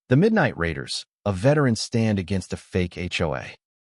The Midnight Raiders, a veteran stand against a fake HOA.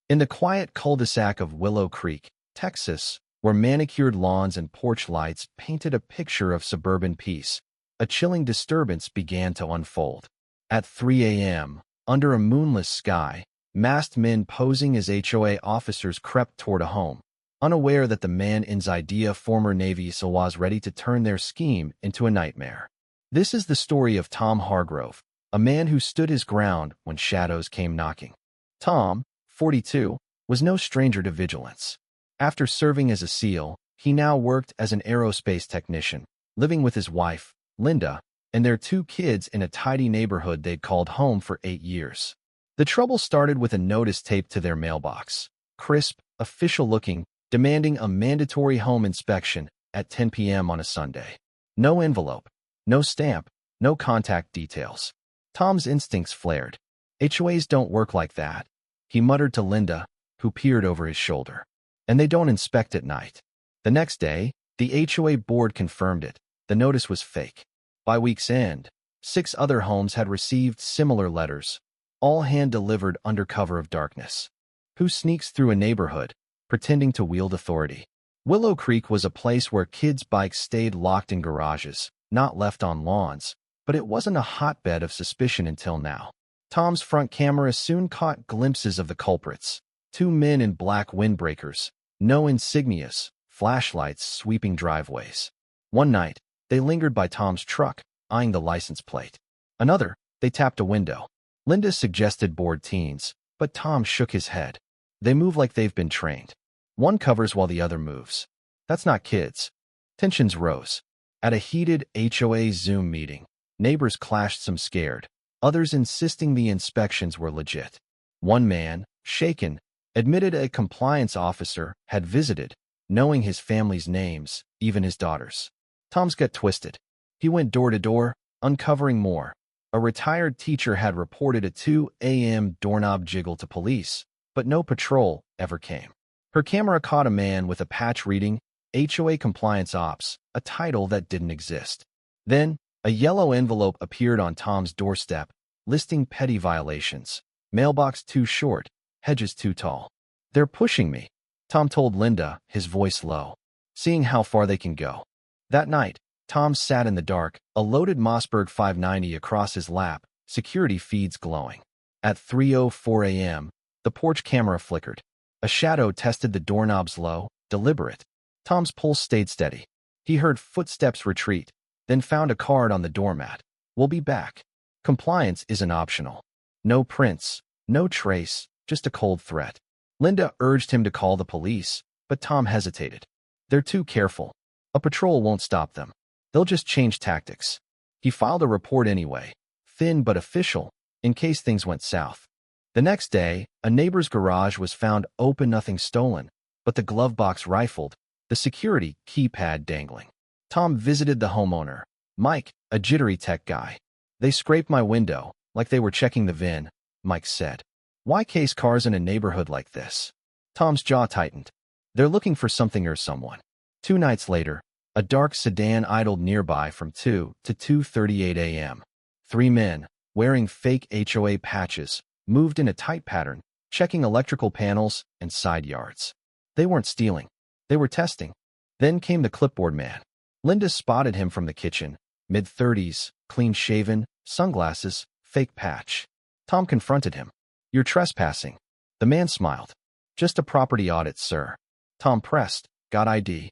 In the quiet cul-de-sac of Willow Creek, Texas, where manicured lawns and porch lights painted a picture of suburban peace, a chilling disturbance began to unfold. At 3 a.m., under a moonless sky, masked men posing as HOA officers crept toward a home, unaware that the man-in's idea former Navy SEAL was ready to turn their scheme into a nightmare. This is the story of Tom Hargrove, a man who stood his ground when shadows came knocking. Tom, 42, was no stranger to vigilance. After serving as a SEAL, he now worked as an aerospace technician, living with his wife, Linda, and their 2 kids in a tidy neighborhood they'd called home for 8 years. The trouble started with a notice taped to their mailbox, crisp, official-looking, demanding a mandatory home inspection at 10 p.m. on a Sunday. No envelope, no stamp, no contact details. Tom's instincts flared. HOAs don't work like that, he muttered to Linda, who peered over his shoulder. And they don't inspect at night. The next day, the HOA board confirmed it. The notice was fake. By week's end, 6 other homes had received similar letters, all hand-delivered under cover of darkness. Who sneaks through a neighborhood, pretending to wield authority? Willow Creek was a place where kids' bikes stayed locked in garages, not left on lawns, but it wasn't a hotbed of suspicion until now. Tom's front camera soon caught glimpses of the culprits. 2 men in black windbreakers, no insignias, flashlights sweeping driveways. One night, they lingered by Tom's truck, eyeing the license plate. Another, they tapped a window. Linda suggested bored teens, but Tom shook his head. They move like they've been trained. One covers while the other moves. That's not kids. Tensions rose. At a heated HOA Zoom meeting, neighbors clashed, some scared, others insisting the inspections were legit. One man, shaken, admitted a compliance officer had visited, knowing his family's names, even his daughter's. Tom's gut twisted. He went door to door, uncovering more. A retired teacher had reported a 2 a.m. doorknob jiggle to police, but no patrol ever came. Her camera caught a man with a patch reading, HOA Compliance Ops, a title that didn't exist. Then, a yellow envelope appeared on Tom's doorstep, listing petty violations. Mailbox too short, hedges too tall. They're pushing me, Tom told Linda, his voice low, seeing how far they can go. That night, Tom sat in the dark, a loaded Mossberg 590 across his lap, security feeds glowing. At 3:04 a.m., the porch camera flickered. A shadow tested the doorknob's low, deliberate. Tom's pulse stayed steady. He heard footsteps retreat, then found a card on the doormat. We'll be back. Compliance isn't optional. No prints, no trace, just a cold threat. Linda urged him to call the police, but Tom hesitated. They're too careful. A patrol won't stop them. They'll just change tactics. He filed a report anyway, thin but official, in case things went south. The next day, a neighbor's garage was found open, nothing stolen, but the glove box rifled, the security keypad dangling. Tom visited the homeowner, Mike, a jittery tech guy. They scraped my window, like they were checking the VIN, Mike said. Why case cars in a neighborhood like this? Tom's jaw tightened. They're looking for something or someone. 2 nights later, a dark sedan idled nearby from 2 to 2:38 a.m. 3 men, wearing fake HOA patches, moved in a tight pattern, checking electrical panels and side yards. They weren't stealing. They were testing. Then came the clipboard man. Linda spotted him from the kitchen, mid-30s, clean-shaven, sunglasses, fake patch. Tom confronted him. You're trespassing. The man smiled. Just a property audit, sir. Tom pressed. Got ID.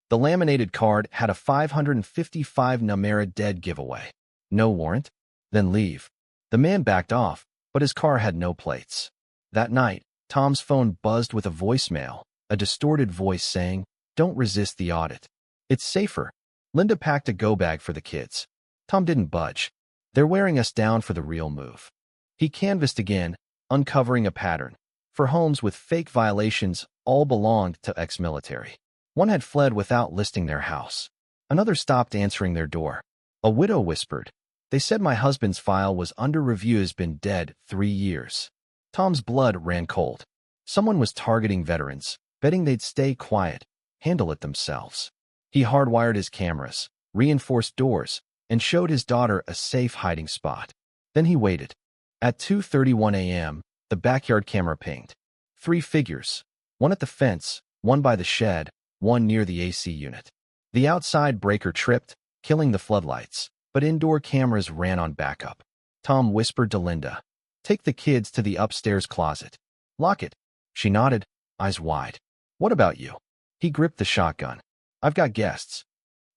The laminated card had a 555 Namera dead giveaway. No warrant? Then leave. The man backed off, but his car had no plates. That night, Tom's phone buzzed with a voicemail, a distorted voice saying, Don't resist the audit. It's safer. Linda packed a go-bag for the kids. Tom didn't budge. They're wearing us down for the real move. He canvassed again, uncovering a pattern. For homes with fake violations, all belonged to ex-military. One had fled without listing their house. Another stopped answering their door. A widow whispered, They said my husband's file was under review, has been dead 3 years. Tom's blood ran cold. Someone was targeting veterans, betting they'd stay quiet, handle it themselves. He hardwired his cameras, reinforced doors, and showed his daughter a safe hiding spot. Then he waited. At 2:31 a.m., the backyard camera pinged. 3 figures, one at the fence, one by the shed, one near the AC unit. The outside breaker tripped, killing the floodlights, but indoor cameras ran on backup. Tom whispered to Linda, "Take the kids to the upstairs closet. Lock it." She nodded, eyes wide. "What about you?" He gripped the shotgun. "I've got guests."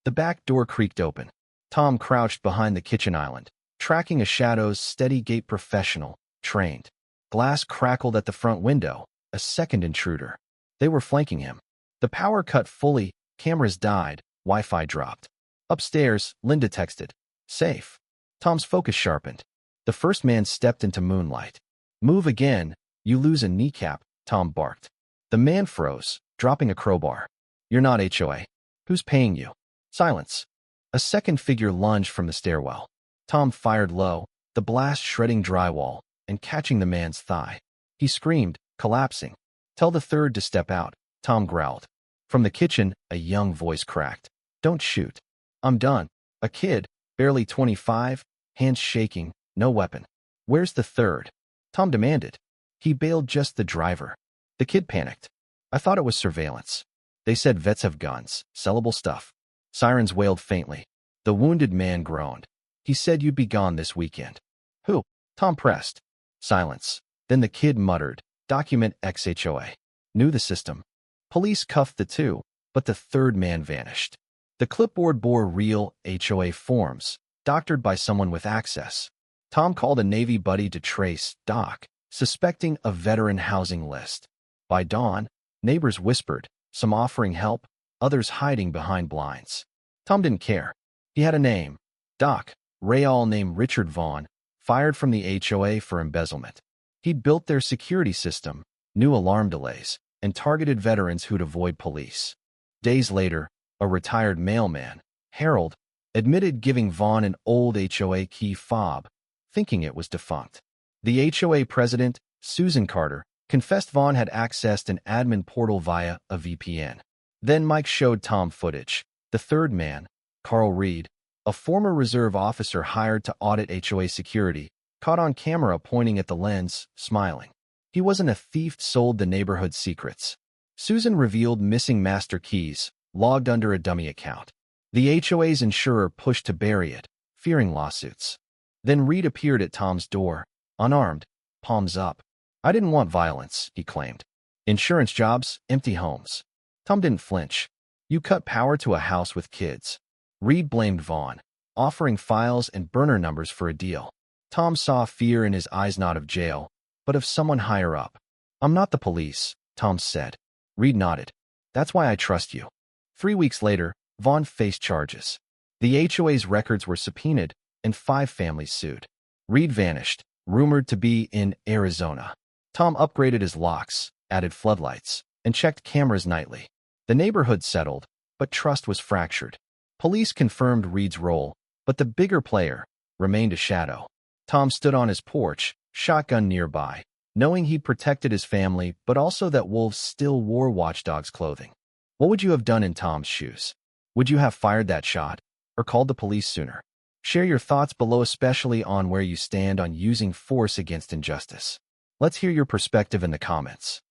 The back door creaked open. Tom crouched behind the kitchen island, tracking a shadow's steady gait, professional, trained. Glass crackled at the front window, a second intruder. They were flanking him. The power cut fully, cameras died, Wi-Fi dropped. Upstairs, Linda texted, "Safe." Tom's focus sharpened. The first man stepped into moonlight. "Move again, you lose a kneecap," Tom barked. The man froze, dropping a crowbar. "You're not HOA. Who's paying you?" Silence. A second figure lunged from the stairwell. Tom fired low, the blast shredding drywall and catching the man's thigh. He screamed, collapsing. "Tell the third to step out," Tom growled. From the kitchen, a young voice cracked. "Don't shoot." "I'm done." A kid, barely 25, hands shaking, no weapon. "Where's the third?" Tom demanded. "He bailed just the driver." The kid panicked. "I thought it was surveillance. They said vets have guns, sellable stuff." Sirens wailed faintly. The wounded man groaned. "He said you'd be gone this weekend." "Who?" Tom pressed. Silence. Then the kid muttered, "Document ex-HOA. Knew the system." Police cuffed the two, but the third man vanished. The clipboard bore real HOA forms, doctored by someone with access. Tom called a Navy buddy to trace Doc, suspecting a veteran housing list. By dawn, neighbors whispered, some offering help, others hiding behind blinds. Tom didn't care. He had a name. Doc, Rayall named Richard Vaughn, fired from the HOA for embezzlement. He'd built their security system, knew alarm delays, and targeted veterans who'd avoid police. Days later, a retired mailman, Harold, admitted giving Vaughn an old HOA key fob, thinking it was defunct. The HOA president, Susan Carter, confessed Vaughn had accessed an admin portal via a VPN. Then Mike showed Tom footage. The third man, Carl Reed, a former reserve officer hired to audit HOA security, caught on camera pointing at the lens, smiling. He wasn't a thief, sold the neighborhood secrets. Susan revealed missing master keys, logged under a dummy account. The HOA's insurer pushed to bury it, fearing lawsuits. Then Reed appeared at Tom's door, unarmed, palms up. "I didn't want violence," he claimed. "Insurance jobs, empty homes." Tom didn't flinch. "You cut power to a house with kids." Reed blamed Vaughn, offering files and burner numbers for a deal. Tom saw fear in his eyes, not of jail, but of someone higher up. "I'm not the police," Tom said. Reed nodded. "That's why I trust you." 3 weeks later, Vaughn faced charges. The HOA's records were subpoenaed, and 5 families sued. Reed vanished, rumored to be in Arizona. Tom upgraded his locks, added floodlights, and checked cameras nightly. The neighborhood settled, but trust was fractured. Police confirmed Reed's role, but the bigger player remained a shadow. Tom stood on his porch, shotgun nearby, knowing he'd protected his family, but also that wolves still wore watchdog's clothing. What would you have done in Tom's shoes? Would you have fired that shot, or called the police sooner? Share your thoughts below, especially on where you stand on using force against injustice. Let's hear your perspective in the comments.